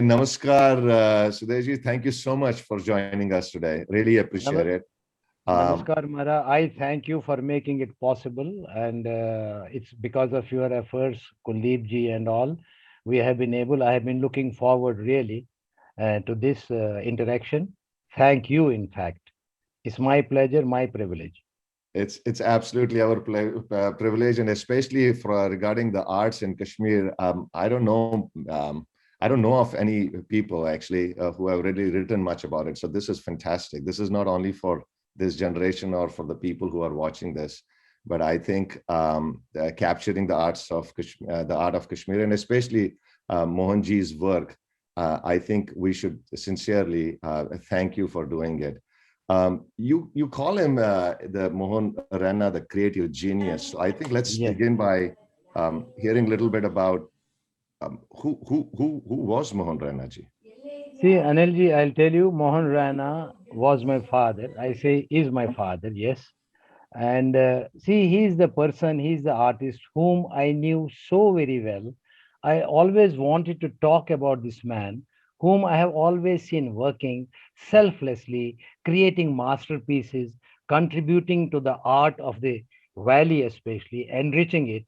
Namaskar, Sudesh. Thank you so much for joining us today. Really appreciate it. Namaskar, Mara. I thank you for making it possible. And it's because of your efforts, Kuldeep ji and all, I have been looking forward really to this interaction. Thank you, in fact. It's my pleasure, my privilege. It's absolutely our privilege, and especially for regarding the arts in Kashmir. I don't know of any people actually who have really written much about it. So this is fantastic. This is not only for this generation or for the people who are watching this, but I think capturing the arts of Kashmir, the art of Kashmir, and especially Mohanji's work, I think we should sincerely thank you for doing it. You call him the Mohan Raina, the creative genius. So I think let's Yes. begin by hearing a little bit about who was Mohan Raina ji. See, Anilji, I'll tell you, Mohan Rana was my father. I say is my father, yes. And see, he's the person, he's the artist whom I knew so very well. I always wanted to talk about this man, whom I have always seen working selflessly, creating masterpieces, contributing to the art of the valley, especially, enriching it.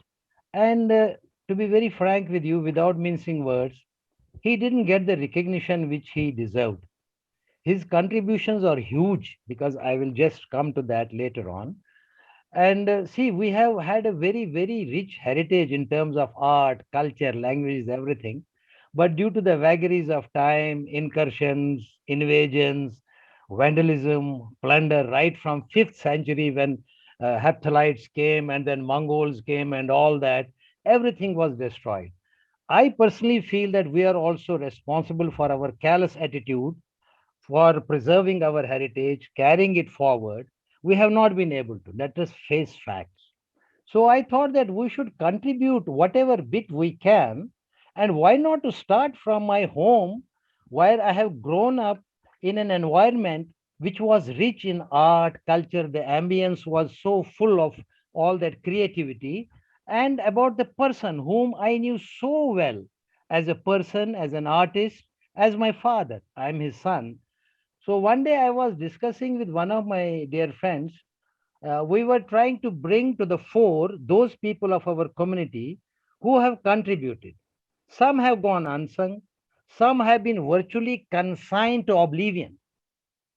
And to be very frank with you, without mincing words, he didn't get the recognition which he deserved. His contributions are huge because I will just come to that later on. And see, we have had a very, very rich heritage in terms of art, culture, languages, everything. But due to the vagaries of time, incursions, invasions, vandalism, plunder, right from 5th century when Hephthalites came and then Mongols came and all that, everything was destroyed. I personally feel that we are also responsible for our callous attitude, for preserving our heritage, carrying it forward. We have not been able to. Let us face facts. So I thought that we should contribute whatever bit we can. And why not to start from my home, where I have grown up in an environment which was rich in art, culture, the ambience was so full of all that creativity, and about the person whom I knew so well as a person, as an artist, as my father. I'm his son. So one day I was discussing with one of my dear friends. We were trying to bring to the fore those people of our community who have contributed. Some have gone unsung, some have been virtually consigned to oblivion.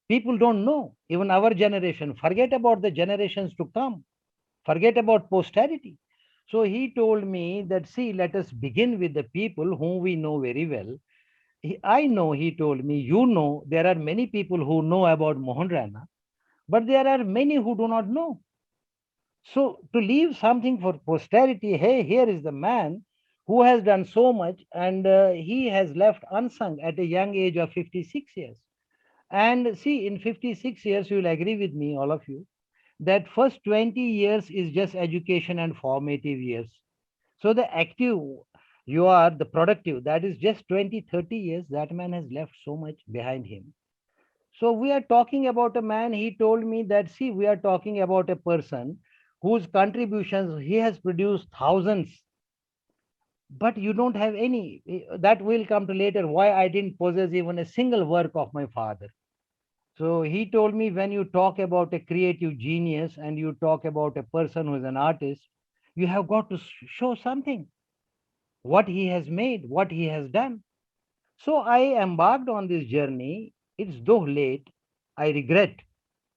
People don't know, even our generation. Forget about the generations to come, forget about posterity. So he told me that, see, let us begin with the people whom we know very well. I know, he told me, you know, there are many people who know about Mohan Rana, but there are many who do not know. So to leave something for posterity, hey, here is the man who has done so much, and he has left unsung at a young age of 56 years. And see, in 56 years, you will agree with me, all of you, that first 20 years is just education and formative years. So the active, you are the productive, that is just 20, 30 years. That man has left so much behind him. So we are talking about a man, he told me that, see, we are talking about a person whose contributions, he has produced thousands, but you don't have any. That will come to later, why I didn't possess even a single work of my father. So he told me, when you talk about a creative genius and you talk about a person who is an artist, you have got to show something, what he has made, what he has done. So I embarked on this journey. It's though late, I regret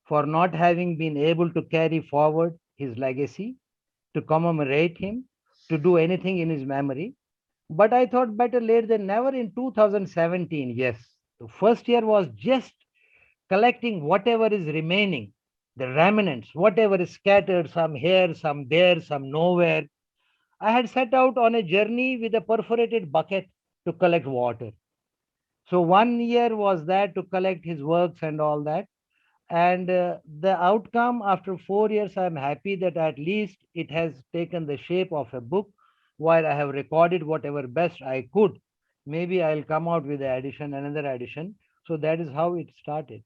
for not having been able to carry forward his legacy, to commemorate him, to do anything in his memory. But I thought better late than never in 2017. Yes, the first year was just collecting whatever is remaining, the remnants, whatever is scattered, some here, some there, some nowhere. I had set out on a journey with a perforated bucket to collect water. So 1 year was that to collect his works and all that. And the outcome after 4 years, I'm happy that at least it has taken the shape of a book where I have recorded whatever best I could. Maybe I'll come out with the addition, another addition. So that is how it started.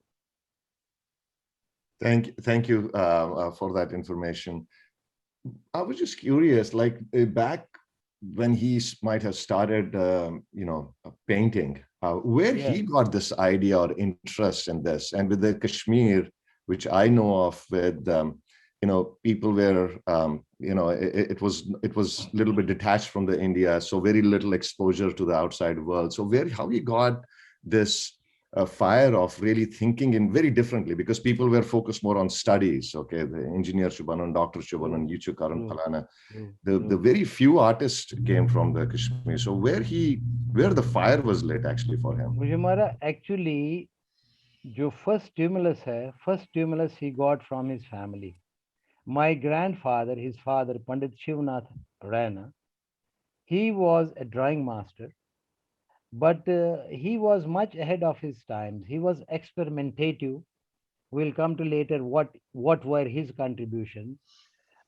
Thank you for that information. I was just curious, like back when he might have started, painting, where Yeah. he got this idea or interest in this. And with the Kashmir, which I know of, with people were it was a little bit detached from the India, so very little exposure to the outside world. So where how he got this fire of really thinking in very differently, because people were focused more on studies. Okay, the engineer Shubanan, doctor Shubanan, True. Yuchu Karan True. Palana. True. The True. very few artists came from the Kashmir. So where the fire was lit actually for him. मुझे हमारा actually जो first stimulus है, first stimulus he got from his family. My grandfather, his father, Pandit Shivnath Raina, he was a drawing master, but he was much ahead of his times. He was experimentative. We'll come to later what were his contributions.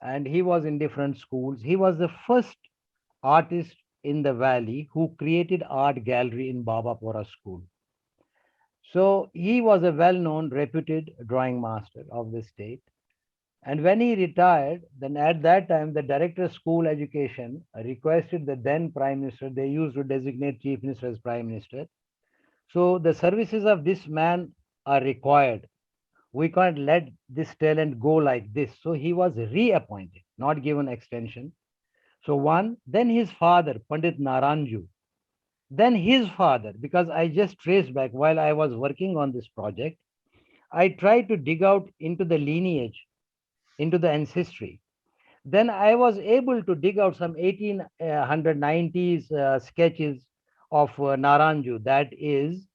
And he was in different schools. He was the first artist in the valley who created art gallery in Babapura school. So he was a well-known, reputed drawing master of the state. And when he retired, then at that time, the director of school education requested the then prime minister, they used to designate chief minister as prime minister. So the services of this man are required. We can't let this talent go like this. So he was reappointed, not given extension. So one, then his father, Pandit Naranju, then his father, because I just traced back while I was working on this project, I tried to dig out into the lineage, into the ancestry. Then I was able to dig out some 1890s sketches of Naranju. That is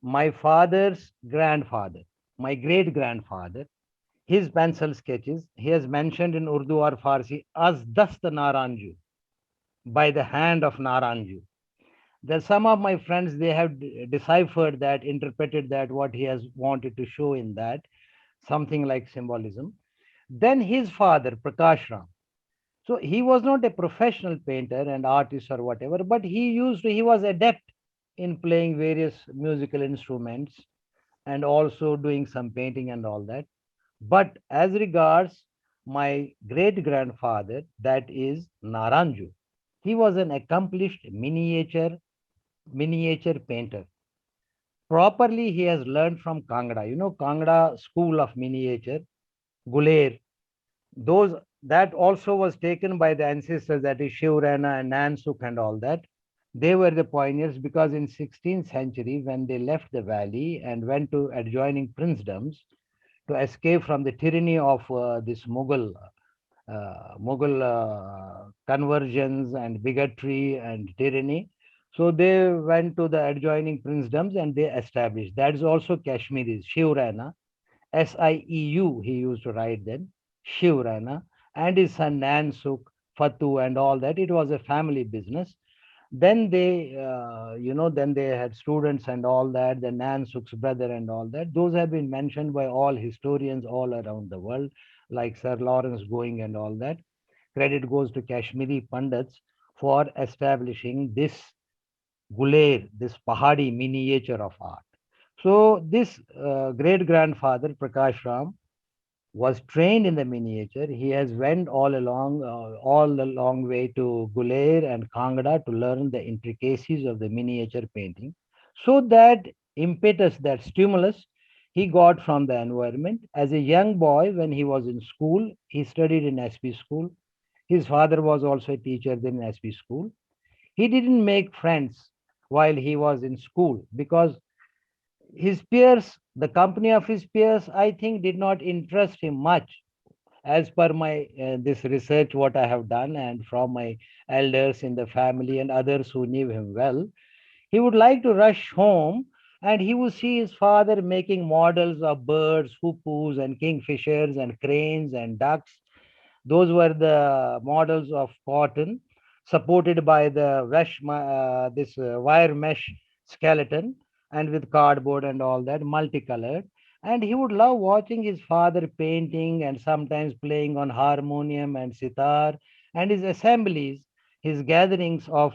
my father's grandfather, my great grandfather. His pencil sketches, he has mentioned in Urdu or Farsi as Dast Naranju, by the hand of Naranju. There's some of my friends, they have deciphered that, interpreted that, what he has wanted to show in that, something like symbolism. Then his father, Prakash Ram. So he was not a professional painter and artist or whatever, but he was adept in playing various musical instruments and also doing some painting and all that. But as regards my great grandfather, that is Naranju, he was an accomplished miniature painter. Properly, he has learned from Kangra. You know, Kangra school of miniature, Guler. Those that also was taken by the ancestors, that is Shivrana and Nansuk and all that. They were the pioneers because in 16th century, when they left the valley and went to adjoining princedoms to escape from the tyranny of this Mughal conversions and bigotry and tyranny. So they went to the adjoining princedoms and they established. That is also Kashmiris, Shivrana, Sieu, he used to write then, Shivrana, and his son Nansuk, Fatu, and all that. It was a family business. Then then they had students and all that, the Nansuk's brother and all that. Those have been mentioned by all historians all around the world, like Sir Lawrence Going and all that. Credit goes to Kashmiri Pandits for establishing this Guler, this Pahadi miniature of art. So this great grandfather Prakash Ram was trained in the miniature. He has went all the long way to Guler and Kangra to learn the intricacies of the miniature painting. So that impetus, that stimulus, he got from the environment. As a young boy, when he was in school, he studied in SP school. His father was also a teacher then in SP school. He didn't make friends while he was in school because his peers, the company of his peers, I think did not interest him much as per my this research what I have done and from my elders in the family and others who knew him well. He would like to rush home and he would see his father making models of birds, hoopoes and kingfishers and cranes and ducks. Those were the models of cotton supported by the wire mesh skeleton and with cardboard and all that, multicolored. And he would love watching his father painting and sometimes playing on harmonium and sitar, and his assemblies, his gatherings of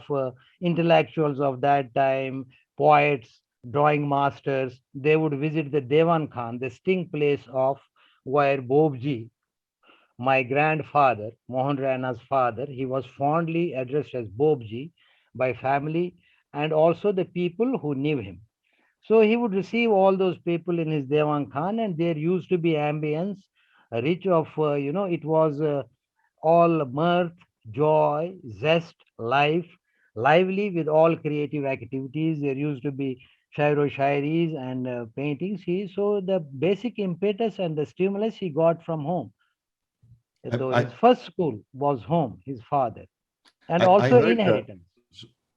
intellectuals of that time, poets, drawing masters. They would visit the Devan Khan, the sting place of where Bobji, my grandfather, Mohan Raina's father, he was fondly addressed as Bobji by family and also the people who knew him. So he would receive all those people in his Dewan Khan, and there used to be ambience, rich of, it was all mirth, joy, zest, life, lively with all creative activities. There used to be shairo shairis and paintings. So the basic impetus and the stimulus he got from home. Though I, his first school was home, his father, and I also heard. inheritance.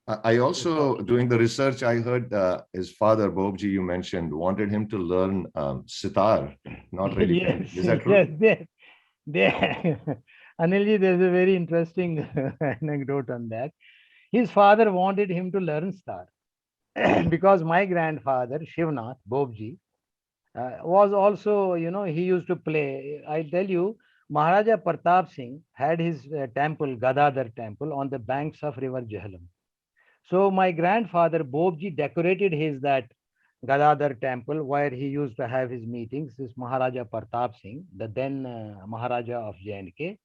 I Yes, also, sorry. doing the research, I heard his father, Bobji, you mentioned, wanted him to learn sitar, not really Yes, painting. Is that yes, true? there. Anilji, there's a very interesting anecdote on that. His father wanted him to learn star because my grandfather, Shivnath Bobji, was also, he used to play. I tell you, Maharaja Pratap Singh had his temple, Gadadhar temple, on the banks of River Jhelum. So my grandfather Bobji decorated his that Gadadhar temple where he used to have his meetings. This Maharaja Pratap Singh, the then Maharaja of J&K.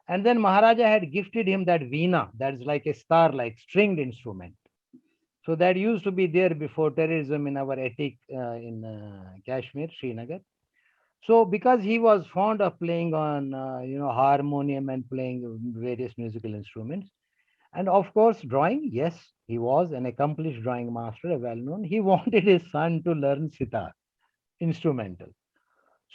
And then Maharaja had gifted him that veena, that's like a star, like stringed instrument. So that used to be there before terrorism in our attic in Kashmir, Srinagar. So because he was fond of playing on, harmonium and playing various musical instruments, and of course, drawing, yes, he was an accomplished drawing master, a well known. He wanted his son to learn sitar, instrumental.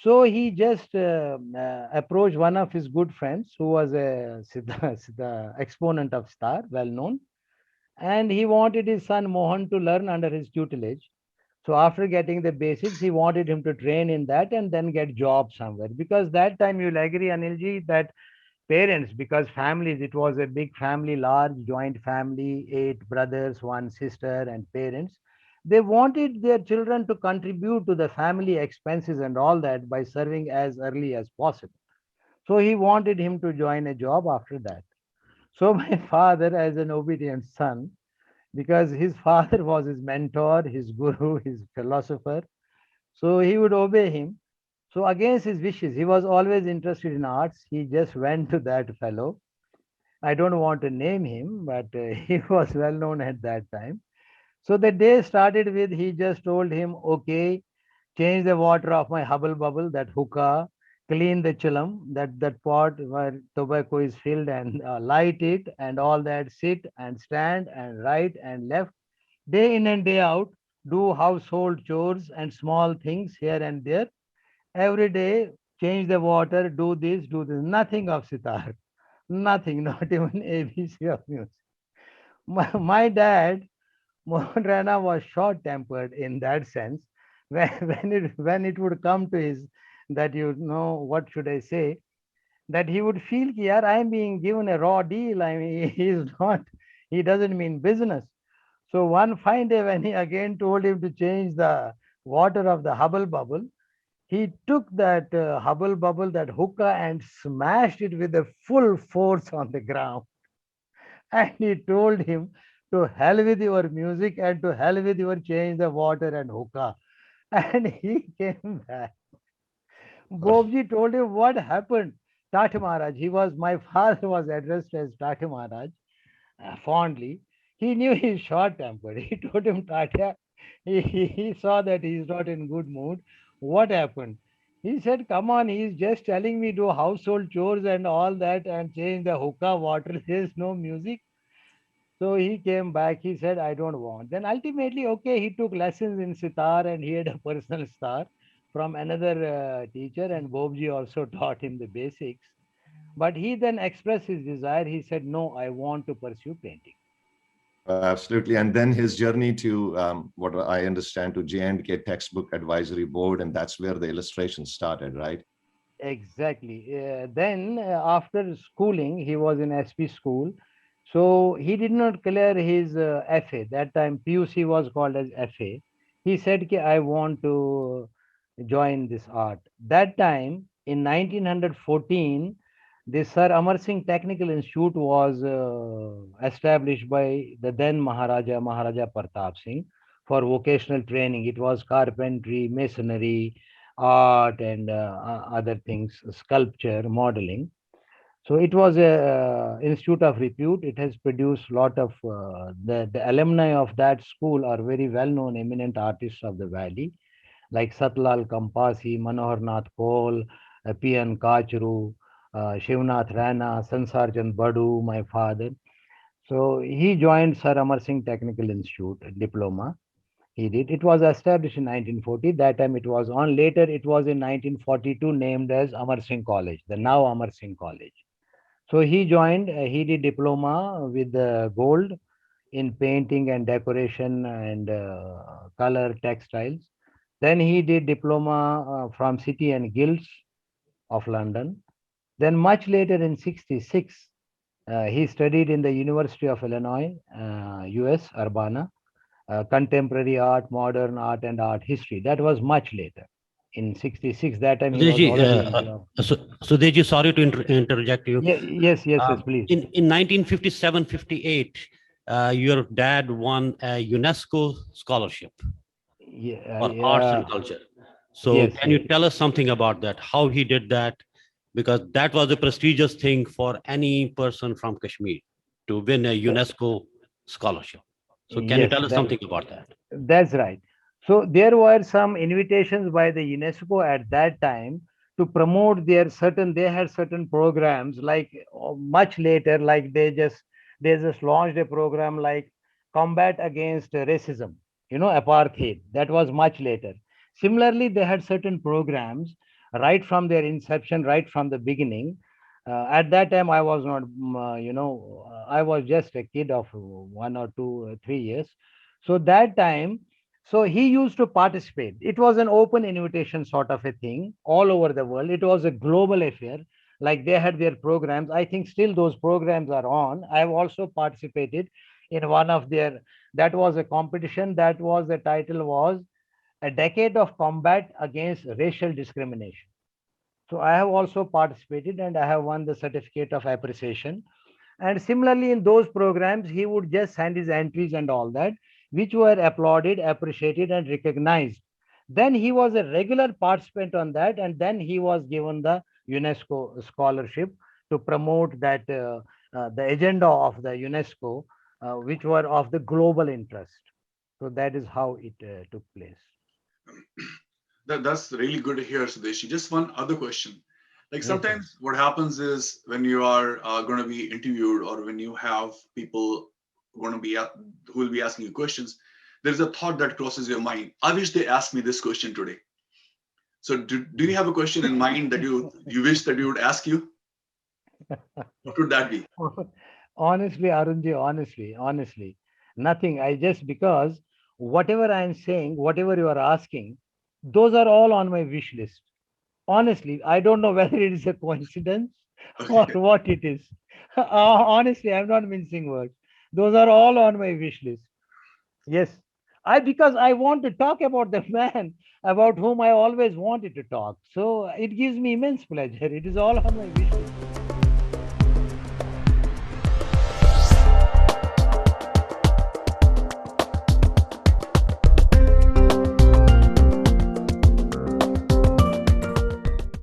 So he just approached one of his good friends who was a sitar exponent of sitar, well known, and he wanted his son Mohan to learn under his tutelage. So after getting the basics, he wanted him to train in that and then get job somewhere. Because that time you'll agree, Anilji, that parents, because families, it was a big family, large joint family, 8 brothers, 1 sister, and parents. They wanted their children to contribute to the family expenses and all that by serving as early as possible. So he wanted him to join a job after that. So my father, as an obedient son, because his father was his mentor, his guru, his philosopher, so he would obey him. So against his wishes, he was always interested in arts. He just went to that fellow. I don't want to name him, but he was well known at that time. So the day started with he just told him, okay, change the water of my hubble bubble, that hookah, clean the chillum, that pot where tobacco is filled, and light it, and all that, sit and stand and right and left, day in and day out, do household chores and small things here and there. Every day, change the water, do this. Nothing of sitar. Nothing, not even ABC of music. My dad, Mohan Raina, was short tempered in that sense. When it would come to his, that, what should I say, that he would feel, yeah, I'm being given a raw deal. I mean, he's not, he doesn't mean business. So one fine day, when he again told him to change the water of the hubble bubble, he took that hubble bubble, that hookah, and smashed it with a full force on the ground. And he told him, to hell with your music and to hell with your change the water and hookah. And he came back. Bobji told him what happened. Tata Maharaj, my father was addressed as Tata Maharaj fondly. He knew he's short tempered. He told him, Tata, he saw that he's not in good mood. What happened? He said, come on, he's just telling me do household chores and all that and change the hookah water. There's no music. So he came back. He said, I don't want. Then ultimately, okay, he took lessons in sitar and he had a personal star from another teacher, and Bobji also taught him the basics. But he then expressed his desire. He said, no, I want to pursue painting. Absolutely. And then his journey to what I understand to J&K Textbook Advisory Board, and that's where the illustration started, right? Exactly. Then, after schooling, he was in SP school. So he did not clear his FA. That time, PUC was called as FA. He said, Ki, I want to join this art. That time, in 1914, the Sir Amar Singh Technical Institute was established by the then Maharaja Pratap Singh, for vocational training. It was carpentry, masonry, art, and other things, sculpture, modeling. So it was a institute of repute. It has produced lot of the alumni of that school are very well known eminent artists of the valley, like Satlal Kampasi, Manohar Nath Koul, P.N. Kachru, Shivnath Rana, Sansarjan Badu, my father. So he joined Sir Amar Singh Technical Institute diploma. He did. It was established in 1940. That time it was on. Later it was in 1942 named as Amar Singh College, the now Amar Singh College. So he joined. He did diploma with gold in painting and decoration and color textiles. Then he did diploma from City and Guilds of London. Then much later in 66, he studied in the University of Illinois, US, Urbana, contemporary art, modern art, and art history. That was much later. In 66, that time he was Sudeshji, already. Sudeshji, sorry to interject you. Yes, yes, yes, please. In 1957-58, your dad won a UNESCO scholarship for arts and Yeah, culture. So yes, can you yes. tell us something about that? How he did that? Because that was a prestigious thing for any person from Kashmir to win a So, UNESCO scholarship. So can you yes, tell us something about that? that's right. So there were some invitations by the UNESCO at that time to promote their certain. They had certain programs like much later, like they just launched a program like combat against racism, apartheid. That was much later. Similarly, they had certain programs right from their inception, right from the beginning. At that time, I was not, I was just a kid of 1 or 2, 3 years. So that time, so he used to participate. It was an open invitation sort of a thing all over the world. It was a global affair. Like they had their programs. I think still those programs are on. I've also participated in one of their, that was a competition. That was, the title was A Decade of Combat Against Racial Discrimination. So I have also participated and I have won the certificate of appreciation. And similarly, in those programs, he would just send his entries and all that, which were applauded, appreciated, and recognized. Then he was a regular participant on that, and then he was given the UNESCO scholarship to promote that the agenda of the UNESCO, which were of the global interest. So that is how it took place. That's really good to hear, Sudeshi. Just one other question. Like Yes, sir. sometimes what happens is when you are going to be interviewed or when you have people going to be who will be asking you questions, there's a thought that crosses your mind. I wish they asked me this question today. So do you have a question in mind that you wish that we would ask you? What would that be? Honestly, Arunji, honestly, nothing. I just, because whatever I am saying, whatever you are asking, those are all on my wish list. Honestly, I don't know whether it is a coincidence or Okay. what it is. Honestly, I'm not mincing words. Those are all on my wish list. Yes. Because I want to talk about the man about whom I always wanted to talk. So it gives me immense pleasure. It is all on my wish list.